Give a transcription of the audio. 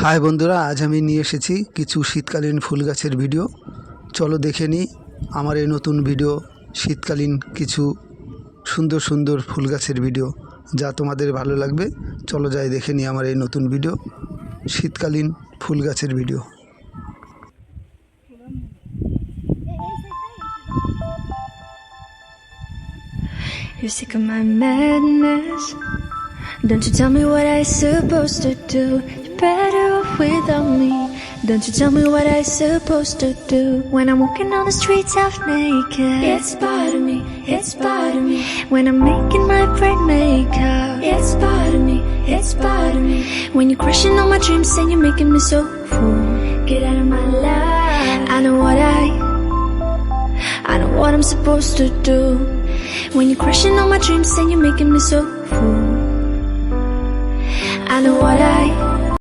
High বন্ধুরা, আজ আমি নিয়ে এসেছি কিছু শীতকালীন ফুল গাছের ভিডিও। চলো দেখে নিই আমার এই নতুন ভিডিও, শীতকালীন কিছু সুন্দর সুন্দর ফুল গাছের ভিডিও, যা তোমাদের ভালো লাগবে। চলো যাই দেখে নিই আমার এই নতুন ভিডিও, শীতকালীন ফুল গাছের video. You're sick of my madness. Don't you tell me what I supposed to do. You're better off without me. Don't you tell me what I supposed to do. When I'm walking on the streets half naked, it's part of me, it's part of me. When I'm making my bright makeup, it's part of me, it's part of me. When you're crushing all my dreams and you're making me so full, get out of my life. I know what I'm supposed to do. When you're crushing all my dreams and you're making me so full, I know what I